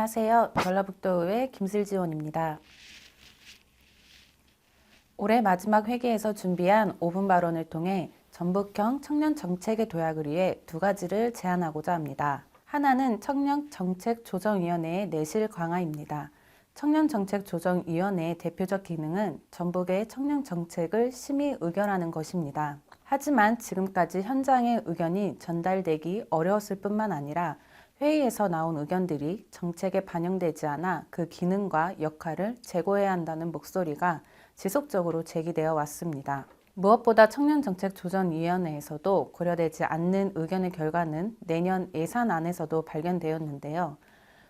안녕하세요. 전라북도의회 김슬지원입니다. 올해 마지막 회기에서 준비한 5분 발언을 통해 전북형 청년 정책의 도약을 위해 두 가지를 제안하고자 합니다. 하나는 청년정책조정위원회의 내실 강화입니다. 청년정책조정위원회의 대표적 기능은 전북의 청년정책을 심의 의결하는 것입니다. 하지만 지금까지 현장의 의견이 전달되기 어려웠을 뿐만 아니라 회의에서 나온 의견들이 정책에 반영되지 않아 그 기능과 역할을 제고해야 한다는 목소리가 지속적으로 제기되어 왔습니다. 무엇보다 청년정책조정위원회에서도 고려되지 않는 의견의 결과는 내년 예산안에서도 발견되었는데요.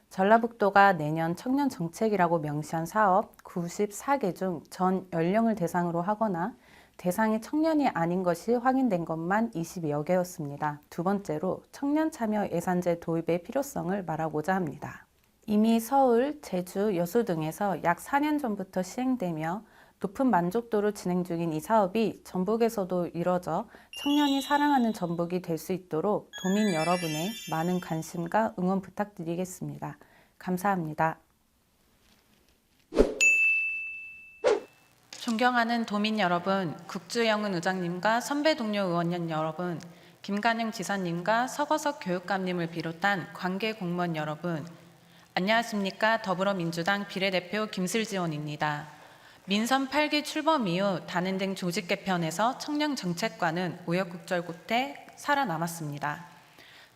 전라북도가 내년 청년정책이라고 명시한 사업 94개 중 전 연령을 대상으로 하거나 대상이 청년이 아닌 것이 확인된 것만 20여 개였습니다. 두 번째로 청년 참여 예산제 도입의 필요성을 말하고자 합니다. 이미 서울, 제주, 여수 등에서 약 4년 전부터 시행되며 높은 만족도로 진행 중인 이 사업이 전북에서도 이뤄져 청년이 사랑하는 전북이 될 수 있도록 도민 여러분의 많은 관심과 응원 부탁드리겠습니다. 감사합니다. 존경하는 도민 여러분, 국주영은 의장님과 선배 동료 의원님 여러분, 김관영 지사님과 서거석 교육감님을 비롯한 관계 공무원 여러분, 안녕하십니까. 더불어민주당 비례대표 김슬지원입니다. 민선 8기 출범 이후 단행된 조직 개편에서 청년정책과는 우여곡절 끝에 살아남았습니다.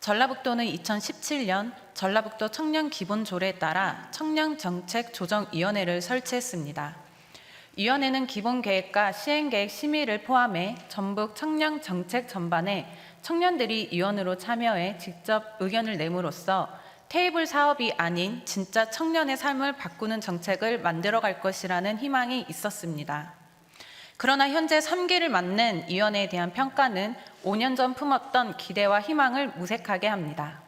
전라북도는 2017년 전라북도 청년기본조례에 따라 청년정책조정위원회를 설치했습니다. 위원회는 기본계획과 시행계획 심의를 포함해 전북 청년정책 전반에 청년들이 위원으로 참여해 직접 의견을 내므로써 테이블 사업이 아닌 진짜 청년의 삶을 바꾸는 정책을 만들어갈 것이라는 희망이 있었습니다. 그러나 현재 3기를 맡는 위원회에 대한 평가는 5년 전 품었던 기대와 희망을 무색하게 합니다.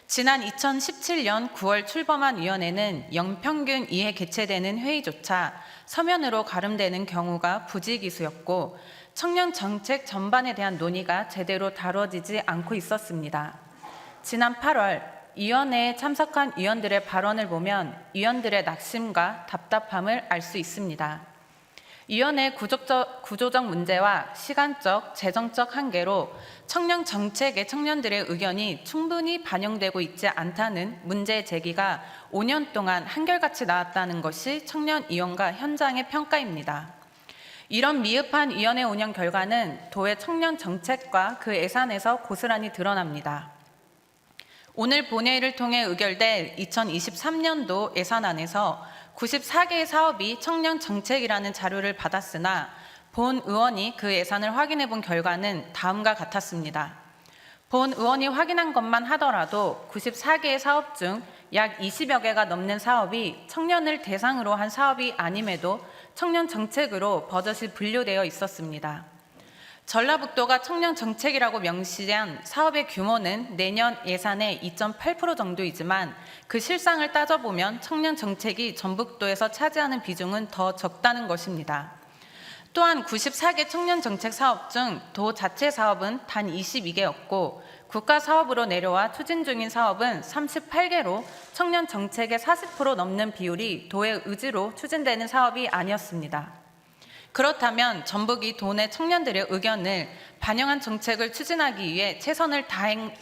지난 2017년 9월 출범한 위원회는 영평균 이해 개최되는 회의조차 서면으로 가름되는 경우가 부지기수였고 청년 정책 전반에 대한 논의가 제대로 다뤄지지 않고 있었습니다. 지난 8월 위원회에 참석한 위원들의 발언을 보면 위원들의 낙심과 답답함을 알 수 있습니다. 위원회의 구조적 문제와 시간적, 재정적 한계로 청년 정책에 청년들의 의견이 충분히 반영되고 있지 않다는 문제 제기가 5년 동안 한결같이 나왔다는 것이 청년위원과 현장의 평가입니다. 이런 미흡한 위원회 운영 결과는 도의 청년 정책과 그 예산에서 고스란히 드러납니다. 오늘 본회의를 통해 의결될 2023년도 예산안에서 94개의 사업이 청년 정책이라는 자료를 받았으나 본 의원이 그 예산을 확인해 본 결과는 다음과 같았습니다. 본 의원이 확인한 것만 하더라도 94개의 사업 중 약 20여 개가 넘는 사업이 청년을 대상으로 한 사업이 아님에도 청년 정책으로 버젓이 분류되어 있었습니다. 전라북도가 청년 정책이라고 명시한 사업의 규모는 내년 예산의 2.8% 정도이지만 그 실상을 따져보면 청년 정책이 전북도에서 차지하는 비중은 더 적다는 것입니다. 또한 94개 청년 정책 사업 중 도 자체 사업은 단 22개였고 국가 사업으로 내려와 추진 중인 사업은 38개로 청년 정책의 40% 넘는 비율이 도의 의지로 추진되는 사업이 아니었습니다. 그렇다면 전북이 도내 청년들의 의견을 반영한 정책을 추진하기 위해 최선을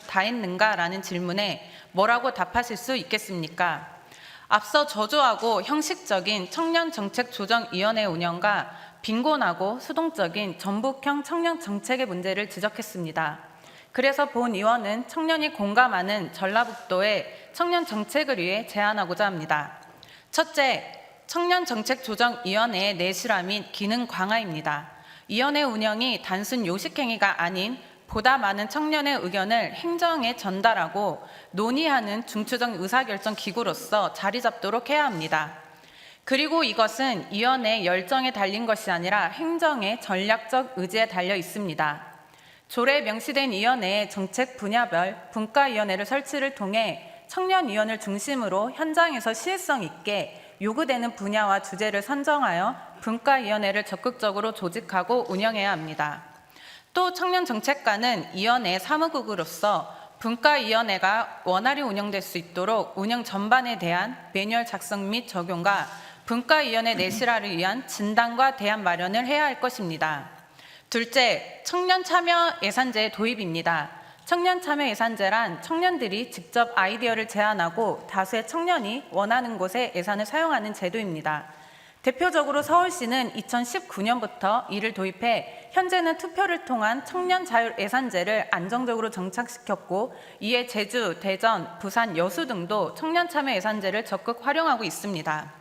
다했는가라는 질문에 뭐라고 답하실 수 있겠습니까? 앞서 저조하고 형식적인 청년정책조정위원회 운영과 빈곤하고 수동적인 전북형 청년정책의 문제를 지적했습니다. 그래서 본 의원은 청년이 공감하는 전라북도의 청년정책을 위해 제안하고자 합니다. 첫째, 청년정책조정위원회의 내실화 및 기능 강화입니다. 위원회 운영이 단순 요식행위가 아닌 보다 많은 청년의 의견을 행정에 전달하고 논의하는 중추적 의사결정 기구로서 자리 잡도록 해야 합니다. 그리고 이것은 위원회의 열정에 달린 것이 아니라 행정의 전략적 의지에 달려 있습니다. 조례에 명시된 위원회의 정책 분야별 분과위원회를 설치를 통해 청년위원을 중심으로 현장에서 시의성 있게 요구되는 분야와 주제를 선정하여 분과위원회를 적극적으로 조직하고 운영해야 합니다. 또 청년정책과는 위원회의 사무국으로서 분과위원회가 원활히 운영될 수 있도록 운영 전반에 대한 매뉴얼 작성 및 적용과 분과위원회 내실화를 위한 진단과 대안 마련을 해야 할 것입니다. 둘째, 청년 참여 예산제 도입입니다. 청년 참여 예산제란 청년들이 직접 아이디어를 제안하고 다수의 청년이 원하는 곳에 예산을 사용하는 제도입니다. 대표적으로 서울시는 2019년부터 이를 도입해 현재는 투표를 통한 청년 자율 예산제를 안정적으로 정착시켰고, 이에 제주, 대전, 부산, 여수 등도 청년 참여 예산제를 적극 활용하고 있습니다.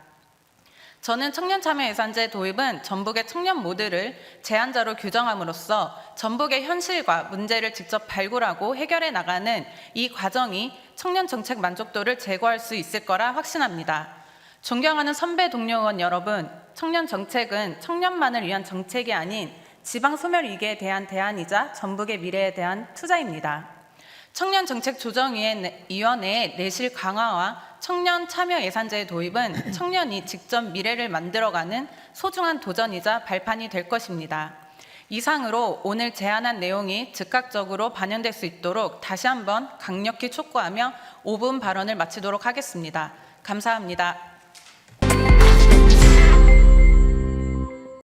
저는 청년 참여 예산제 도입은 전북의 청년 모두를 제한자로 규정함으로써 전북의 현실과 문제를 직접 발굴하고 해결해 나가는 이 과정이 청년 정책 만족도를 제고할 수 있을 거라 확신합니다. 존경하는 선배 동료 의원 여러분, 청년 정책은 청년만을 위한 정책이 아닌 지방 소멸 위기에 대한 대안이자 전북의 미래에 대한 투자입니다. 청년정책조정위원회의 내실 강화와 청년 참여 예산제의 도입은 청년이 직접 미래를 만들어가는 소중한 도전이자 발판이 될 것입니다. 이상으로 오늘 제안한 내용이 즉각적으로 반영될 수 있도록 다시 한번 강력히 촉구하며 5분 발언을 마치도록 하겠습니다. 감사합니다.